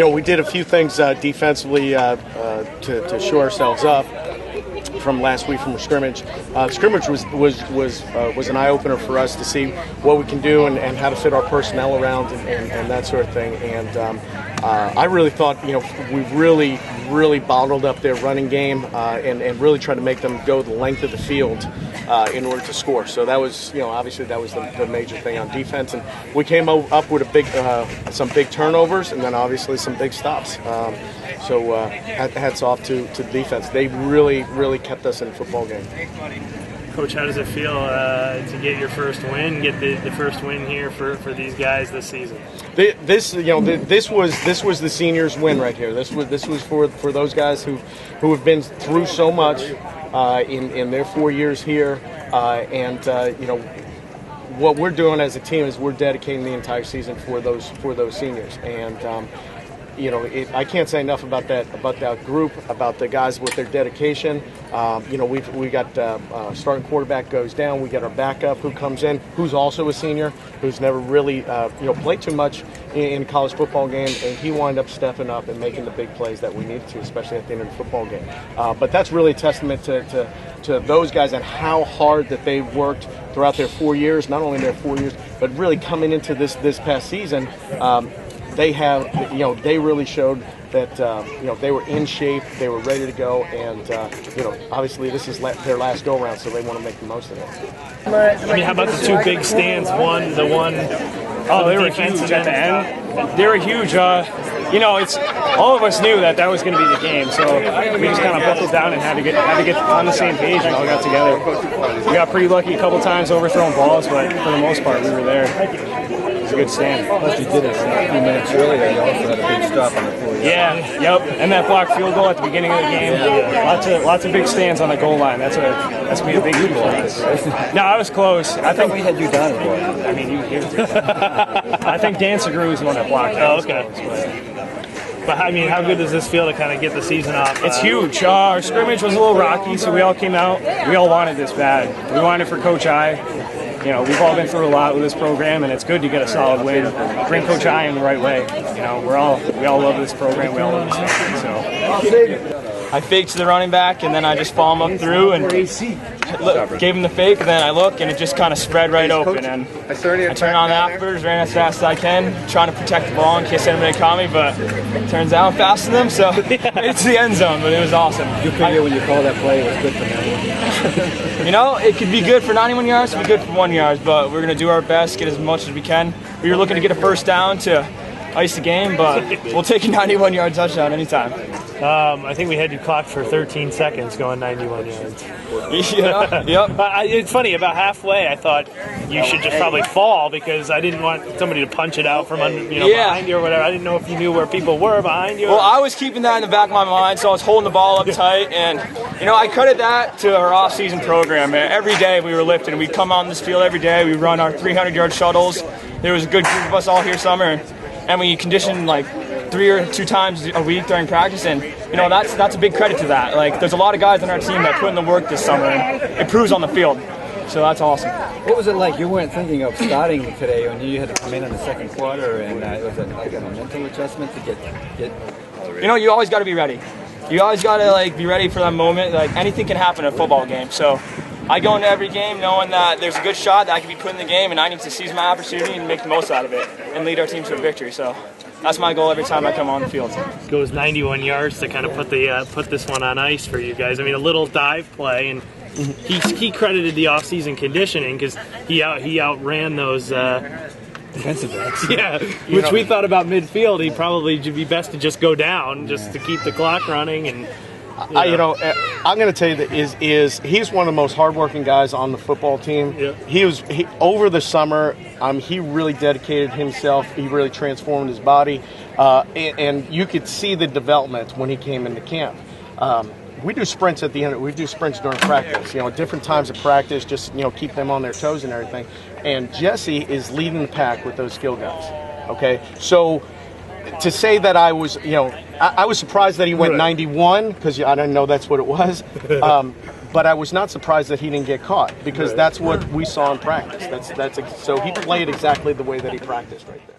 we did a few things defensively to shore ourselves up from last week from a scrimmage. Scrimmage was an eye opener for us to see what we can do and how to fit our personnel around and that sort of thing. And I really thought we really bottled up their running game and really tried to make them go the length of the field in order to score. So that was obviously that was the major thing on defense, and we came up with some big turnovers and then obviously some big stops. So hats off to the defense. They really kept us in the football game. Coach, how does it feel to get your first win, get the first win here for these guys this season? This was the seniors' win right here. This was for those guys who have been through so much in their 4 years here, and what we're doing as a team is we're dedicating the entire season for those seniors. And I can't say enough about that group, about the guys with their dedication. We got starting quarterback goes down. We got our backup who comes in, who's also a senior, who's never really played too much in college football game, and he wound up stepping up and making the big plays that we needed to, especially at the end of the football game. But that's really a testament to those guys and how hard that they've worked throughout their 4 years, not only their 4 years, but really coming into this past season. They really showed that they were in shape, they were ready to go, and obviously this is their last go around, so they want to make the most of it. I mean, how about the two big stands? The one. Oh, they were huge at the end. They were huge. It's all of us knew that was going to be the game, so we just kind of buckled down and had to get on the same page and all got together. We got pretty lucky a couple times overthrowing balls, but for the most part, we were there. It was a good stand. Plus, you did it a few minutes earlier. You also had a big stop on the floor. Yeah, yep. And that blocked field goal at the beginning of the game. Lots of big stands on the goal line. That's gonna be a big deal for us. No, I was close. I think we had you down. I mean, I think Dan Segru is the one that blocked. Oh, okay. But I mean, how good does this feel to kind of get the season off? It's huge. Our scrimmage was a little rocky, so we all came out. We all wanted this bad. We wanted it for Coach I. We've all been through a lot with this program, and it's good to get a solid win. Bring Coach I in the right way. We all love this program. We all love this thing. So I faked to the running back, and then I just follow him up through and gave him the fake. And then I look, and it just kind of spread right open. And I turned on the afterburners, ran as fast as I can, trying to protect the ball in case anybody caught me. But it turns out I'm faster than them, so it's the end zone. But it was awesome. You figure when you call that play, it was good for them. It could be good for 91 yards, it could be good for 1 yard, but we're going to do our best, get as much as we can. We were looking to get a first down to ice the game, but we'll take a 91-yard touchdown anytime. I think we had you clocked for 13 seconds going 91 yards. Yeah, yep. It's funny, about halfway I thought you should just probably fall because I didn't want somebody to punch it out from under, behind you or whatever. I didn't know if you knew where people were behind you. Well, I was keeping that in the back of my mind, so I was holding the ball up tight, and I credit that to our off-season program. Every day we were lifting. We'd come out on this field every day. We run our 300-yard shuttles. There was a good group of us all here summer, and we conditioned like 3 or 2 times a week during practice, and that's a big credit to that. There's a lot of guys on our team that put in the work this summer, and it proves on the field. So that's awesome. What was it like? You weren't thinking of starting today when you had to come in the second quarter, and it was like a mental adjustment to get. You always got to be ready. You always got to be ready for that moment. Anything can happen in a football game. So I go into every game knowing that there's a good shot that I can be put in the game, and I need to seize my opportunity and make the most out of it and lead our team to a victory. So that's my goal every time I come on the field. Goes 91 yards to kind of put this one on ice for you guys. I mean, a little dive play, and he credited the off-season conditioning because he outran those defensive backs. Yeah, which we thought about midfield. He'd probably be best to just go down just to keep the clock running. And I'm going to tell you that he's one of the most hardworking guys on the football team. Yeah. He over the summer, he really dedicated himself. He really transformed his body, and you could see the development when he came into camp. We do sprints at the end. We do sprints during practice. Different times of practice, just keep them on their toes and everything. And Jesse is leading the pack with those skill guys. Okay, so to say that I was surprised that he went 91 because I didn't know that's what it was. But I was not surprised that he didn't get caught because that's what we saw in practice. So he played exactly the way that he practiced right there.